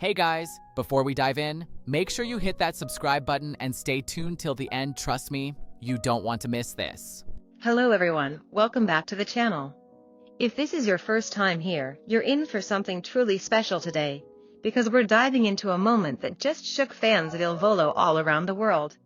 Hey guys, before we dive in, make sure you hit that subscribe button and stay tuned till the end. Trust me, you don't want to miss this. Hello everyone, welcome back to the channel. If this is your first time here, you're in for something truly special today, because we're diving into a moment that just shook fans of Volo all around the world.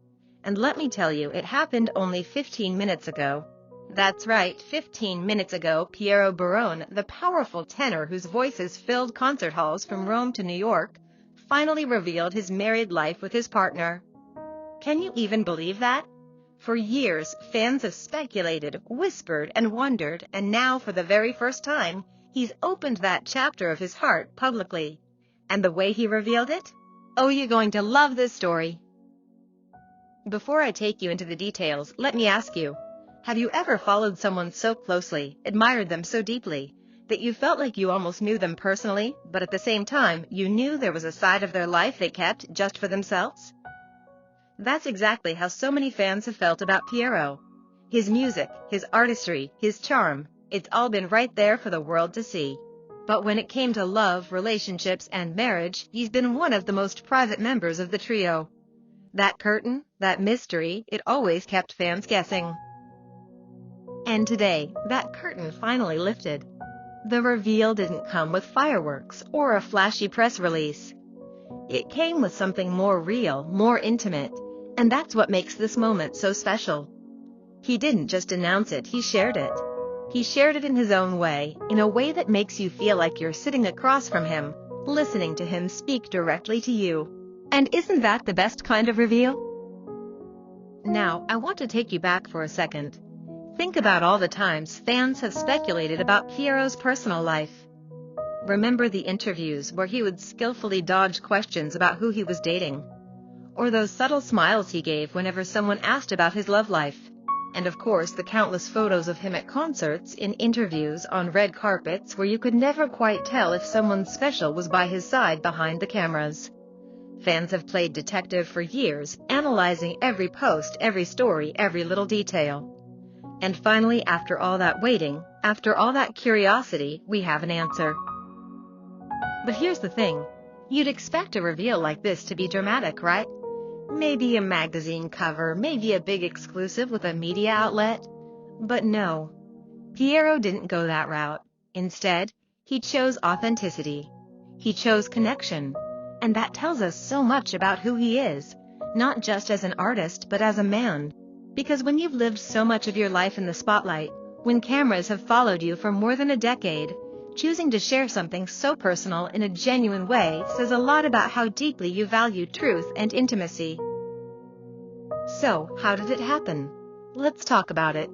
And let me tell you, it happened only 15 minutes ago. That's right, 15 minutes ago, Piero Barone, the powerful tenor whose voices filled concert halls from Rome to New York, finally revealed his married life with his partner. Can you even believe that? For years, fans have speculated, whispered, and wondered, and now, for the very first time, he's opened that chapter of his heart publicly. And the way he revealed it? Oh, you're going to love this story. Before I take you into the details, let me ask you, have you ever followed someone so closely, admired them so deeply, that you felt like you almost knew them personally, but at the same time, you knew there was a side of their life they kept just for themselves? That's exactly how so many fans have felt about Piero. His music, his artistry, his charm, it's all been right there for the world to see. But when it came to love, relationships, and marriage, he's been one of the most private members of the trio. That curtain, that mystery, it always kept fans guessing. And today, that curtain finally lifted. The reveal didn't come with fireworks or a flashy press release. It came with something more real, more intimate, and that's what makes this moment so special. He didn't just announce it, he shared it. He shared it in his own way, in a way that makes you feel like you're sitting across from him, listening to him speak directly to you. And isn't that the best kind of reveal? Now, I want to take you back for a second. Think about all the times fans have speculated about Piero's personal life. Remember the interviews where he would skillfully dodge questions about who he was dating? Or those subtle smiles he gave whenever someone asked about his love life? And of course the countless photos of him at concerts, in interviews, on red carpets where you could never quite tell if someone special was by his side behind the cameras. Fans have played detective for years, analyzing every post, every story, every little detail. And finally, after all that waiting, after all that curiosity, we have an answer. But here's the thing. You'd expect a reveal like this to be dramatic, right? Maybe a magazine cover, maybe a big exclusive with a media outlet. But no, Piero didn't go that route. Instead, he chose authenticity. He chose connection. And that tells us so much about who he is, not just as an artist, but as a man. Because when you've lived so much of your life in the spotlight, when cameras have followed you for more than a decade, choosing to share something so personal in a genuine way says a lot about how deeply you value truth and intimacy. So, how did it happen? Let's talk about it.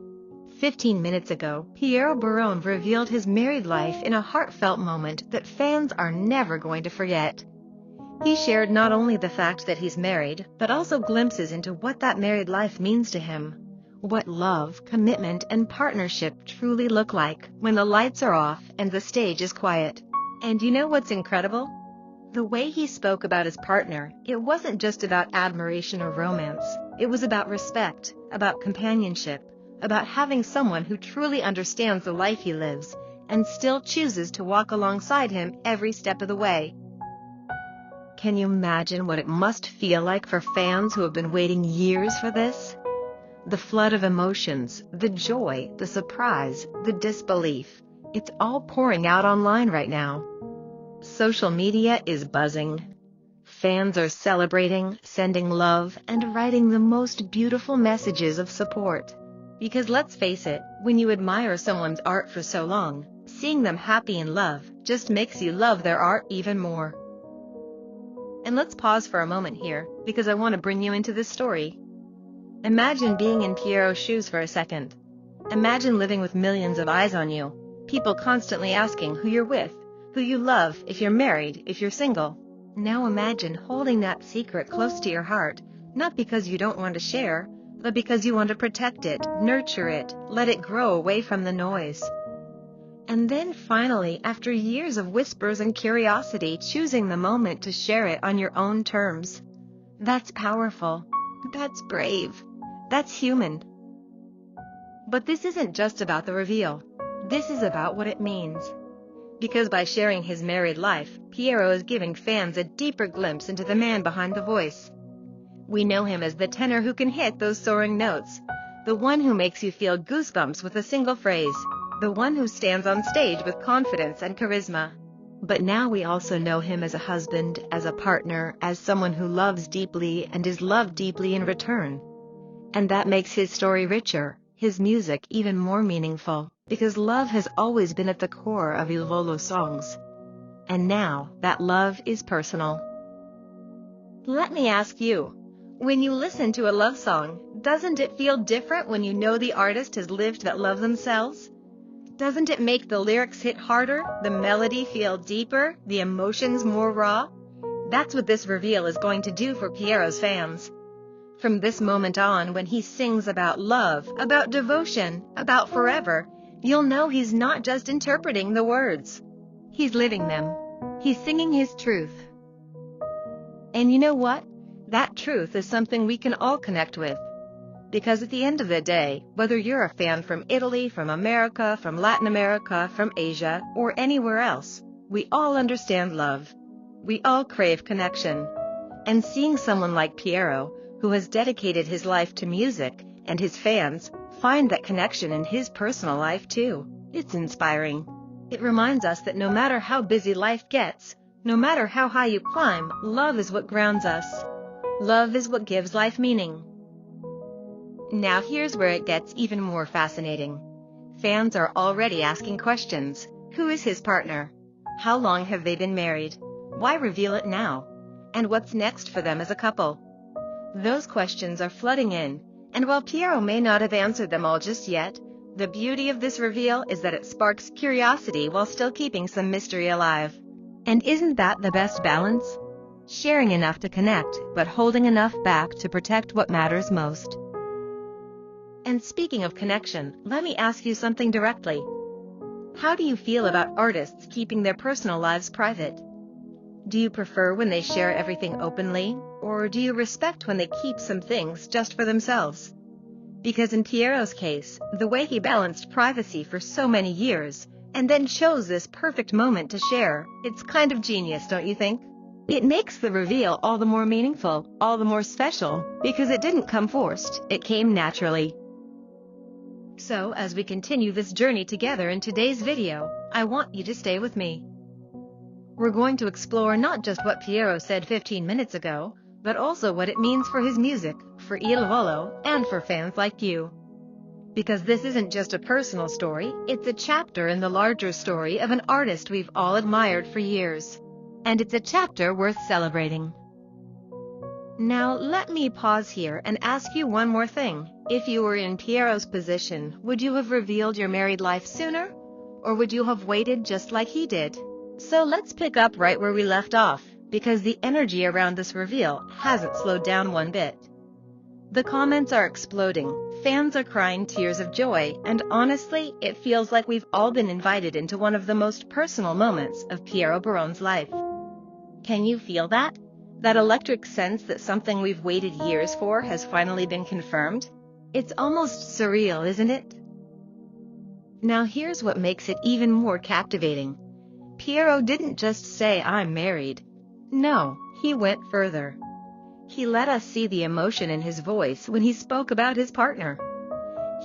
15 minutes ago, Piero Barone revealed his married life in a heartfelt moment that fans are never going to forget. He shared not only the fact that he's married, but also glimpses into what that married life means to him. What love, commitment, and partnership truly look like when the lights are off and the stage is quiet. And you know what's incredible? The way he spoke about his partner, it wasn't just about admiration or romance. It was about respect, about companionship, about having someone who truly understands the life he lives and still chooses to walk alongside him every step of the way. Can you imagine what it must feel like for fans who have been waiting years for this? The flood of emotions, the joy, the surprise, the disbelief, it's all pouring out online right now. Social media is buzzing. Fans are celebrating, sending love, and writing the most beautiful messages of support. Because let's face it, when you admire someone's art for so long, seeing them happy in love just makes you love their art even more. And let's pause for a moment here, because I want to bring you into this story. Imagine being in Piero's shoes for a second. Imagine living with millions of eyes on you, people constantly asking who you're with, who you love, if you're married, if you're single. Now imagine holding that secret close to your heart, not because you don't want to share, but because you want to protect it, nurture it, let it grow away from the noise. And then finally, after years of whispers and curiosity, choosing the moment to share it on your own terms. That's powerful. That's brave. That's human. But this isn't just about the reveal. This is about what it means. Because by sharing his married life, Piero is giving fans a deeper glimpse into the man behind the voice. We know him as the tenor who can hit those soaring notes, the one who makes you feel goosebumps with a single phrase, the one who stands on stage with confidence and charisma. But now we also know him as a husband, as a partner, as someone who loves deeply and is loved deeply in return. And that makes his story richer, his music even more meaningful, because love has always been at the core of Il Volo songs. And now, that love is personal. Let me ask you, when you listen to a love song, doesn't it feel different when you know the artist has lived that love themselves? Doesn't it make the lyrics hit harder, the melody feel deeper, the emotions more raw? That's what this reveal is going to do for Piero's fans. From this moment on, when he sings about love, about devotion, about forever, you'll know he's not just interpreting the words. He's living them. He's singing his truth. And you know what? That truth is something we can all connect with. Because at the end of the day, whether you're a fan from Italy, from America, from Latin America, from Asia, or anywhere else, we all understand love. We all crave connection. And seeing someone like Piero, who has dedicated his life to music, and his fans find that connection in his personal life too, it's inspiring. It reminds us that no matter how busy life gets, no matter how high you climb, love is what grounds us. Love is what gives life meaning. Now here's where it gets even more fascinating. Fans are already asking questions. Who is his partner? How long have they been married? Why reveal it now? And what's next for them as a couple? Those questions are flooding in, and while Piero may not have answered them all just yet, the beauty of this reveal is that it sparks curiosity while still keeping some mystery alive. And isn't that the best balance? Sharing enough to connect, but holding enough back to protect what matters most. And speaking of connection, let me ask you something directly. How do you feel about artists keeping their personal lives private? Do you prefer when they share everything openly, or do you respect when they keep some things just for themselves? Because in Piero's case, the way he balanced privacy for so many years, and then chose this perfect moment to share, it's kind of genius, don't you think? It makes the reveal all the more meaningful, all the more special, because it didn't come forced, it came naturally. So, as we continue this journey together in today's video, I want you to stay with me. We're going to explore not just what Piero said 15 minutes ago, but also what it means for his music, for Il Volo, and for fans like you. Because this isn't just a personal story, it's a chapter in the larger story of an artist we've all admired for years. And it's a chapter worth celebrating. Now, let me pause here and ask you one more thing. If you were in Piero's position, would you have revealed your married life sooner? Or would you have waited just like he did? So let's pick up right where we left off, because the energy around this reveal hasn't slowed down one bit. The comments are exploding, fans are crying tears of joy, and honestly, it feels like we've all been invited into one of the most personal moments of Piero Barone's life. Can you feel that? That electric sense that something we've waited years for has finally been confirmed? It's almost surreal, isn't it? Now here's what makes it even more captivating. Piero didn't just say, "I'm married." No, he went further. He let us see the emotion in his voice when he spoke about his partner.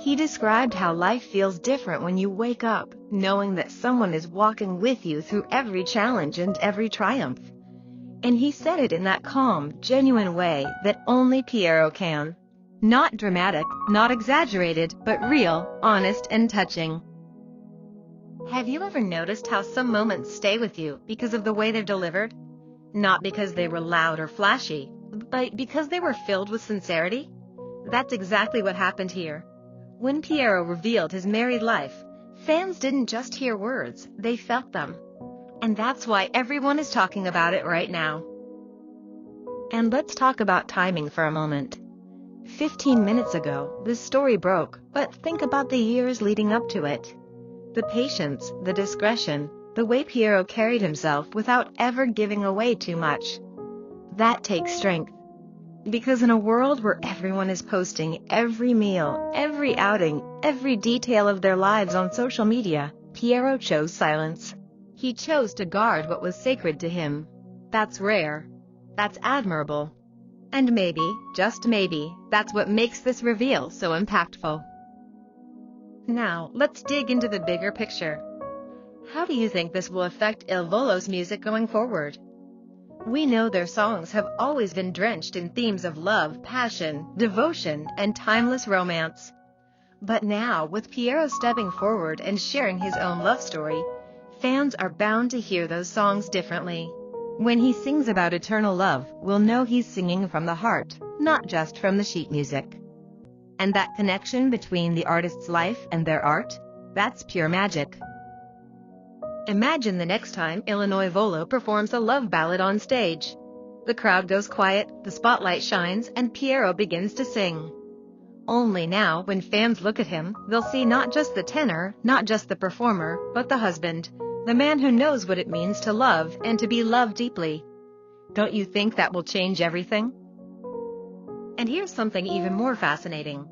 He described how life feels different when you wake up, knowing that someone is walking with you through every challenge and every triumph. And he said it in that calm, genuine way that only Piero can. Not dramatic, not exaggerated, but real, honest, and touching. Have you ever noticed how some moments stay with you because of the way they're delivered? Not because they were loud or flashy, but because they were filled with sincerity? That's exactly what happened here. When Piero revealed his married life, fans didn't just hear words, they felt them. And that's why everyone is talking about it right now. And let's talk about timing for a moment. 15 minutes ago, this story broke, but think about the years leading up to it. The patience, the discretion, the way Piero carried himself without ever giving away too much. That takes strength. Because in a world where everyone is posting every meal, every outing, every detail of their lives on social media, Piero chose silence. He chose to guard what was sacred to him. That's rare. That's admirable. And maybe, just maybe, that's what makes this reveal so impactful. Now, let's dig into the bigger picture. How do you think this will affect Il Volo's music going forward? We know their songs have always been drenched in themes of love, passion, devotion, and timeless romance. But now, with Piero stepping forward and sharing his own love story, fans are bound to hear those songs differently. When he sings about eternal love, we'll know he's singing from the heart, not just from the sheet music. And that connection between the artist's life and their art, that's pure magic. Imagine the next time Illinois Volo performs a love ballad on stage. The crowd goes quiet, the spotlight shines, and Piero begins to sing. Only now, when fans look at him, they'll see not just the tenor, not just the performer, but the husband, the man who knows what it means to love and to be loved deeply. Don't you think that will change everything? And here's something even more fascinating.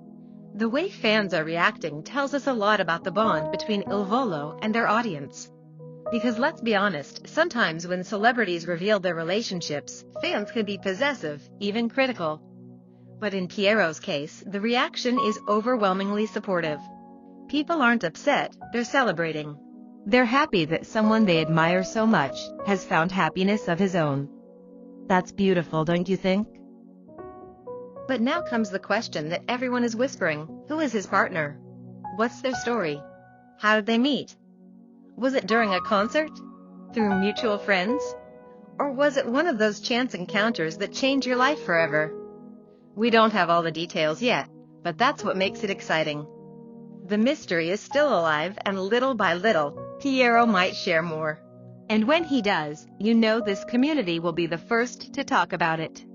The way fans are reacting tells us a lot about the bond between Il Volo and their audience. Because let's be honest, sometimes when celebrities reveal their relationships, fans can be possessive, even critical. But in Piero's case, the reaction is overwhelmingly supportive. People aren't upset, they're celebrating. They're happy that someone they admire so much has found happiness of his own. That's beautiful, don't you think? But now comes the question that everyone is whispering. Who is his partner? What's their story? How did they meet? Was it during a concert? Through mutual friends? Or was it one of those chance encounters that change your life forever? We don't have all the details yet, but that's what makes it exciting. The mystery is still alive, and little by little, Piero might share more. And when he does, you know this community will be the first to talk about it.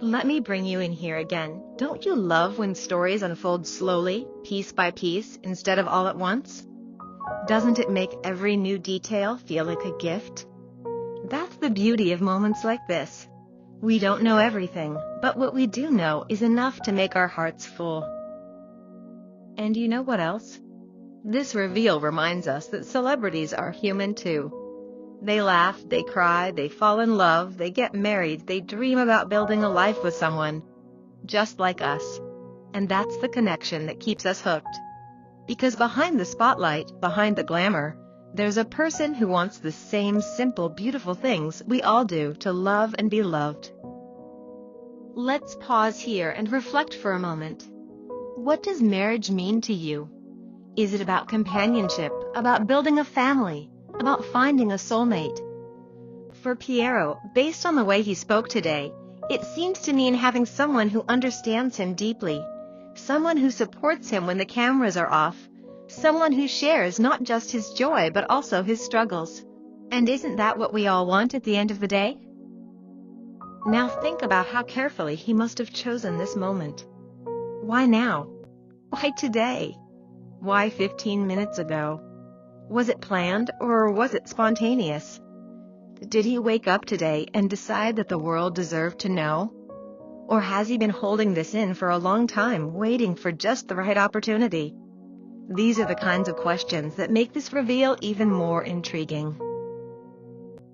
Let me bring you in here again. Don't you love when stories unfold slowly, piece by piece, instead of all at once? Doesn't it make every new detail feel like a gift? That's the beauty of moments like this. We don't know everything, but what we do know is enough to make our hearts full. And you know what else? This reveal reminds us that celebrities are human too. They laugh, they cry, they fall in love, they get married, they dream about building a life with someone, just like us. And that's the connection that keeps us hooked. Because behind the spotlight, behind the glamour, there's a person who wants the same simple, beautiful things we all do to love and be loved. Let's pause here and reflect for a moment. What does marriage mean to you? Is it about companionship, about building a family, about finding a soulmate? For Piero, based on the way he spoke today, it seems to mean having someone who understands him deeply, someone who supports him when the cameras are off, someone who shares not just his joy but also his struggles. And isn't that what we all want at the end of the day? Now think about how carefully he must have chosen this moment. Why now? Why today? Why 15 minutes ago? Was it planned or was it spontaneous? Did he wake up today and decide that the world deserved to know? Or has he been holding this in for a long time, waiting for just the right opportunity? These are the kinds of questions that make this reveal even more intriguing.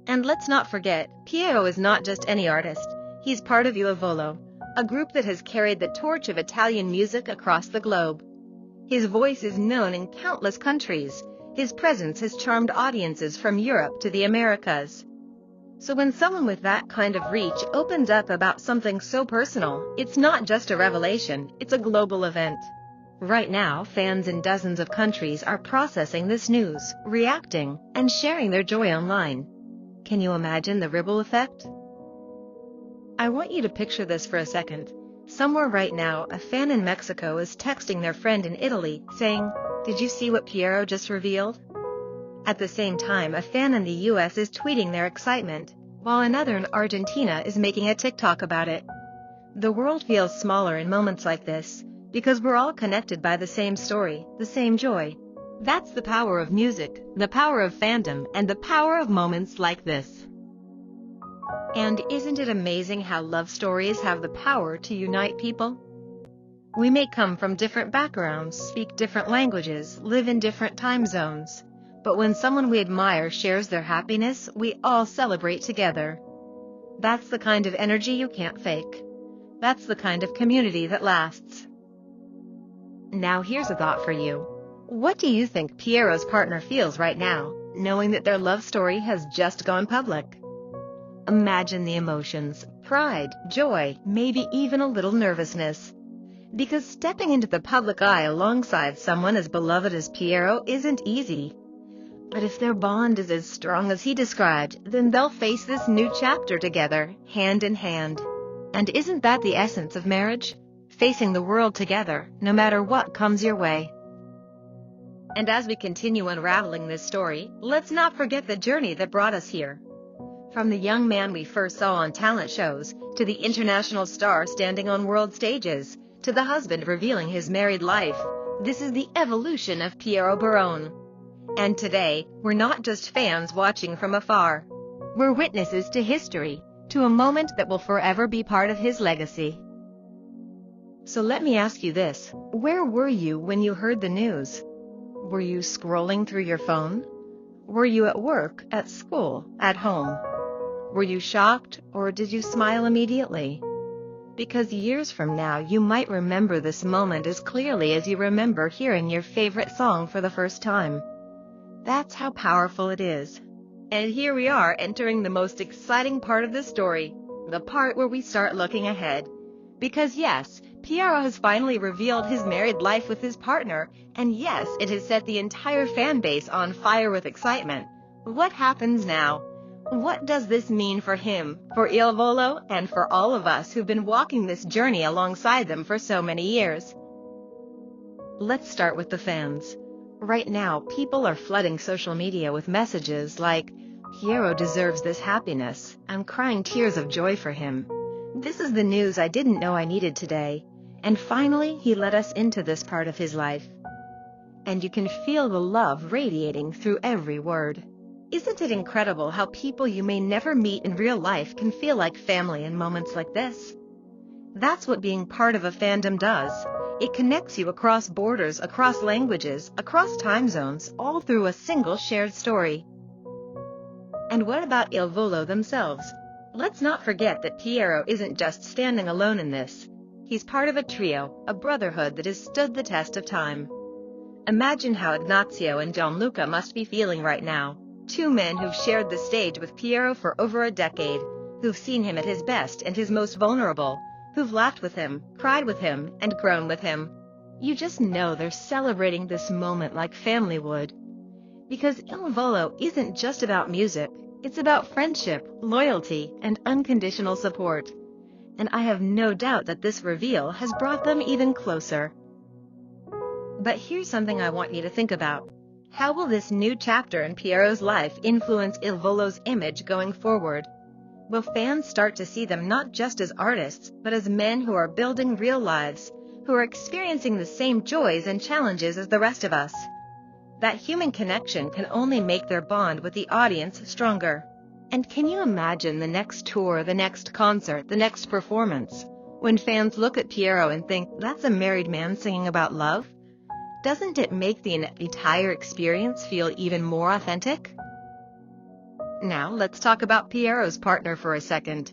And let's not forget, Piero is not just any artist. He's part of Volo, a group that has carried the torch of Italian music across the globe. His voice is known in countless countries. His presence has charmed audiences from Europe to the Americas. So when someone with that kind of reach opens up about something so personal, it's not just a revelation, it's a global event. Right now, fans in dozens of countries are processing this news, reacting, and sharing their joy online. Can you imagine the ripple effect? I want you to picture this for a second. Somewhere right now, a fan in Mexico is texting their friend in Italy, saying, "Did you see what Piero just revealed?" At the same time, a fan in the US is tweeting their excitement, while another in Argentina is making a TikTok about it. The world feels smaller in moments like this, because we're all connected by the same story, the same joy. That's the power of music, the power of fandom, and the power of moments like this. And isn't it amazing how love stories have the power to unite people? We may come from different backgrounds, speak different languages, live in different time zones, But when someone we admire shares their happiness, we all celebrate together. That's the kind of energy you can't fake. That's the kind of community that lasts. Now here's a thought for you. What do you think Piero's partner feels right now, knowing that their love story has just gone public? Imagine the emotions: pride, joy, maybe even a little nervousness. Because stepping into the public eye alongside someone as beloved as Piero isn't easy. But if their bond is as strong as he described, then they'll face this new chapter together, hand in hand. And isn't that the essence of marriage? Facing the world together, no matter what comes your way. And as we continue unraveling this story, let's not forget the journey that brought us here. From the young man we first saw on talent shows, to the international star standing on world stages, to the husband revealing his married life, this is the evolution of Piero Barone. And today, we're not just fans watching from afar. We're witnesses to history, to a moment that will forever be part of his legacy. So let me ask you this: where were you when you heard the news? Were you scrolling through your phone? Were you at work, at school, at home? Were you shocked, or did you smile immediately? Because years from now, you might remember this moment as clearly as you remember hearing your favorite song for the first time. That's how powerful it is. And here we are entering the most exciting part of the story, the part where we start looking ahead. Because yes, Piero has finally revealed his married life with his partner, and yes, it has set the entire fan base on fire with excitement. What happens now? What does this mean for him, for Il Volo, and for all of us who've been walking this journey alongside them for so many years? Let's start with the fans. Right now, people are flooding social media with messages like, "Piero deserves this happiness. I'm crying tears of joy for him. This is the news I didn't know I needed today. And finally, he let us into this part of his life." And you can feel the love radiating through every word. Isn't it incredible how people you may never meet in real life can feel like family in moments like this? That's what being part of a fandom does. It connects you across borders, across languages, across time zones, all through a single shared story. And what about Il Volo themselves? Let's not forget that Piero isn't just standing alone in this. He's part of a trio, a brotherhood that has stood the test of time. Imagine how Ignazio and Gianluca must be feeling right now. Two men who've shared the stage with Piero for over a decade, who've seen him at his best and his most vulnerable, who've laughed with him, cried with him, and grown with him. You just know they're celebrating this moment like family would. Because Il Volo isn't just about music, it's about friendship, loyalty, and unconditional support. And I have no doubt that this reveal has brought them even closer. But here's something I want you to think about. How will this new chapter in Piero's life influence Il Volo's image going forward? Will fans start to see them not just as artists, but as men who are building real lives, who are experiencing the same joys and challenges as the rest of us? That human connection can only make their bond with the audience stronger. And can you imagine the next tour, the next concert, the next performance, when fans look at Piero and think, "That's a married man singing about love"? Doesn't it make the entire experience feel even more authentic? Now let's talk about Piero's partner for a second.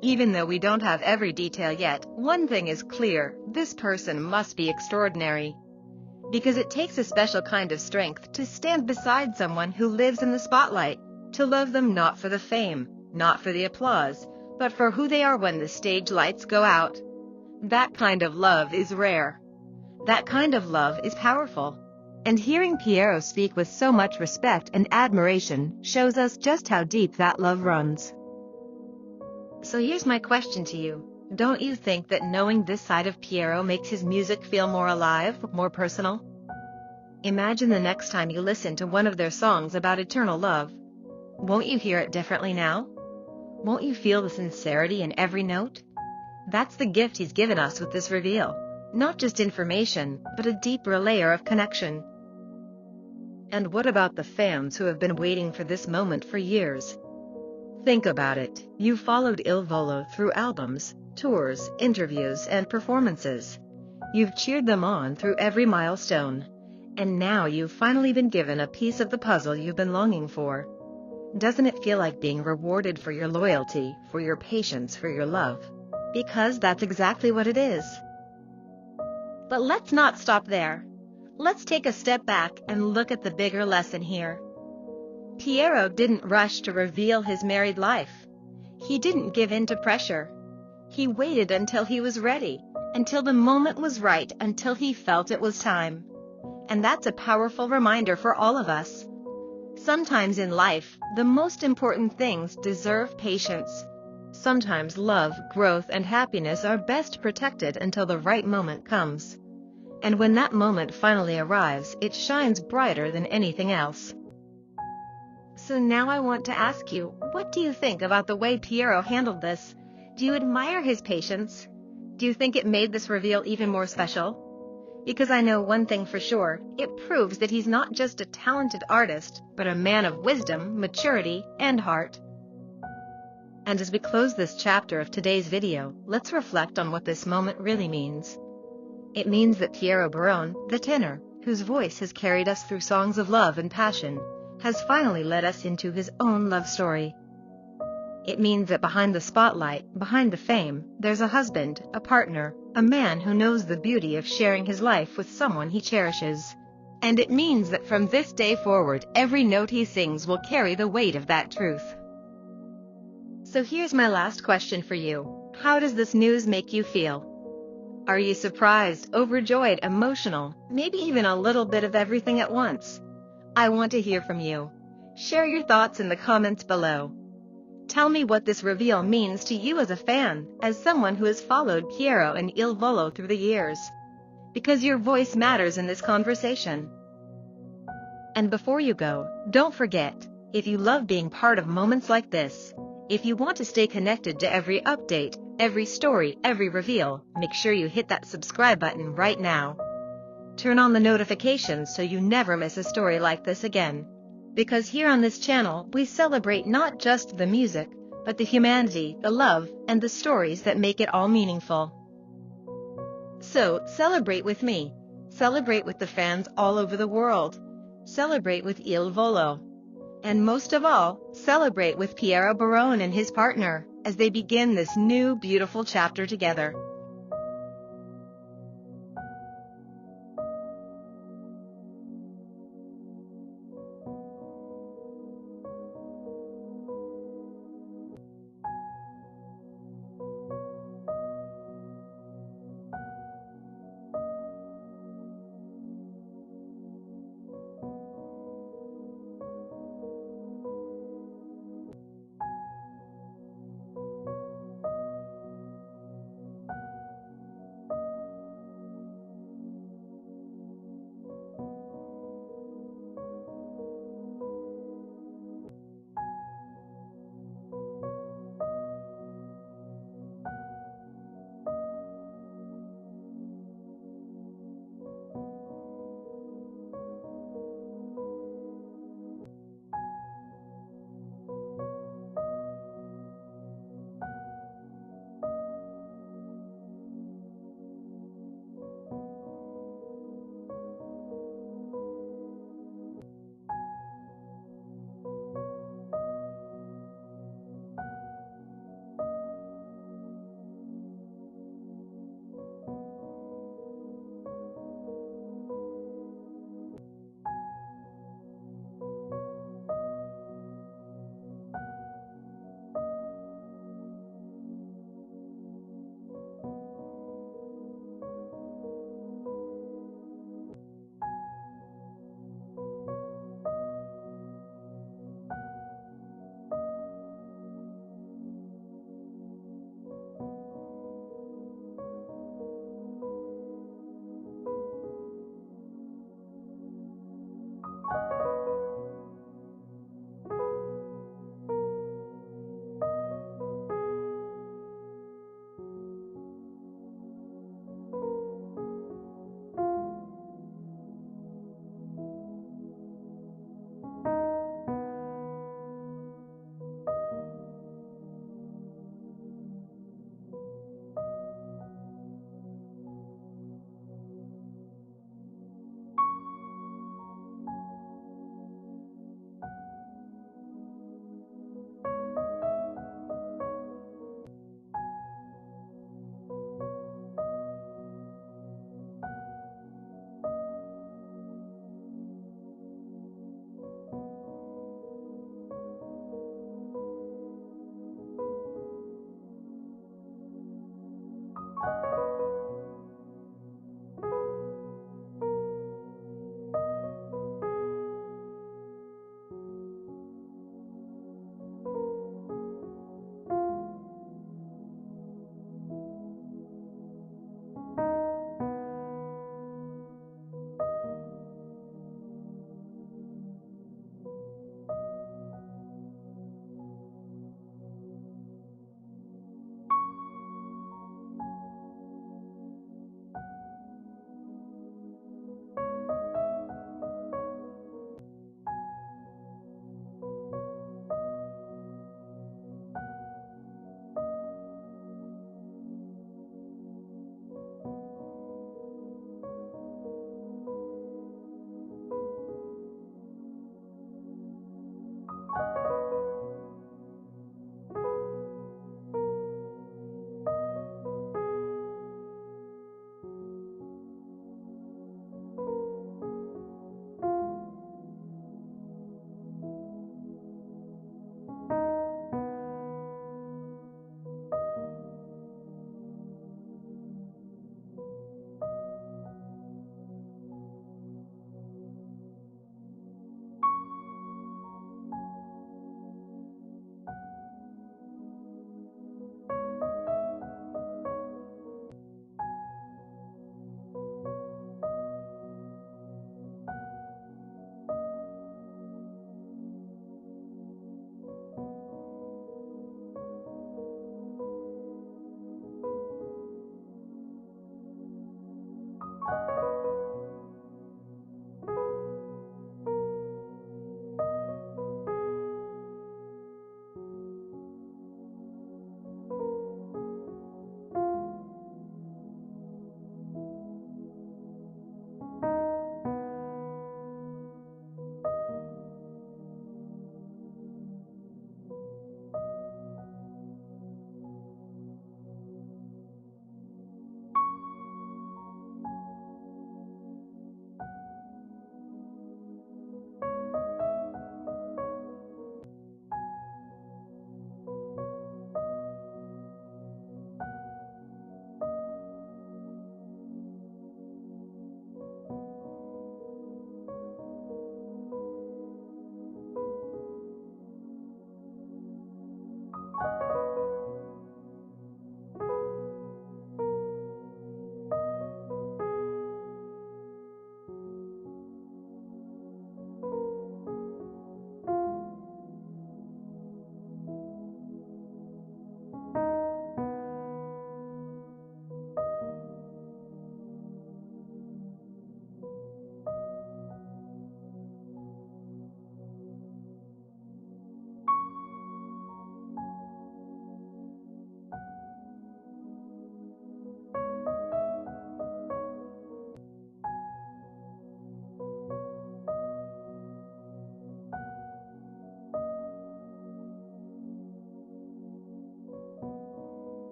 Even though we don't have every detail yet, one thing is clear: this person must be extraordinary. Because it takes a special kind of strength to stand beside someone who lives in the spotlight, to love them not for the fame, not for the applause, but for who they are when the stage lights go out. That kind of love is rare. That kind of love is powerful. And hearing Piero speak with so much respect and admiration shows us just how deep that love runs. So here's my question to you. Don't you think that knowing this side of Piero makes his music feel more alive, more personal? Imagine the next time you listen to one of their songs about eternal love. Won't you hear it differently now? Won't you feel the sincerity in every note? That's the gift he's given us with this reveal. Not just information, but a deeper layer of connection. And what about the fans who have been waiting for this moment for years? Think about it. You've followed Il Volo through albums, tours, interviews, and performances. You've cheered them on through every milestone. And now you've finally been given a piece of the puzzle you've been longing for. Doesn't it feel like being rewarded for your loyalty, for your patience, for your love? Because that's exactly what it is. But let's not stop there. Let's take a step back and look at the bigger lesson here. Piero didn't rush to reveal his married life. He didn't give in to pressure. He waited until he was ready, until the moment was right, until he felt it was time. And that's a powerful reminder for all of us. Sometimes in life, the most important things deserve patience. Sometimes love, growth, and happiness are best protected until the right moment comes. And when that moment finally arrives, it shines brighter than anything else. So now I want to ask you, what do you think about the way Piero handled this? Do you admire his patience? Do you think it made this reveal even more special? Because I know one thing for sure, it proves that he's not just a talented artist, but a man of wisdom, maturity, and heart. And as we close this chapter of today's video, let's reflect on what this moment really means. It means that Piero Barone, the tenor, whose voice has carried us through songs of love and passion, has finally led us into his own love story. It means that behind the spotlight, behind the fame, there's a husband, a partner, a man who knows the beauty of sharing his life with someone he cherishes. And it means that from this day forward, every note he sings will carry the weight of that truth. So here's my last question for you. How does this news make you feel? Are you surprised, overjoyed, emotional, maybe even a little bit of everything at once? I want to hear from you. Share your thoughts in the comments below. Tell me what this reveal means to you as a fan, as someone who has followed Piero and Il Volo through the years. Because your voice matters in this conversation. And before you go, don't forget, if you love being part of moments like this, if you want to stay connected to every update, every story, every reveal, make sure you hit that subscribe button right now. Turn on the notifications so you never miss a story like this again. Because here on this channel, we celebrate not just the music, but the humanity, the love, and the stories that make it all meaningful. So, celebrate with me. Celebrate with the fans all over the world. Celebrate with Il Volo. And most of all, celebrate with Piero Barone and his partner, as they begin this new, beautiful chapter together.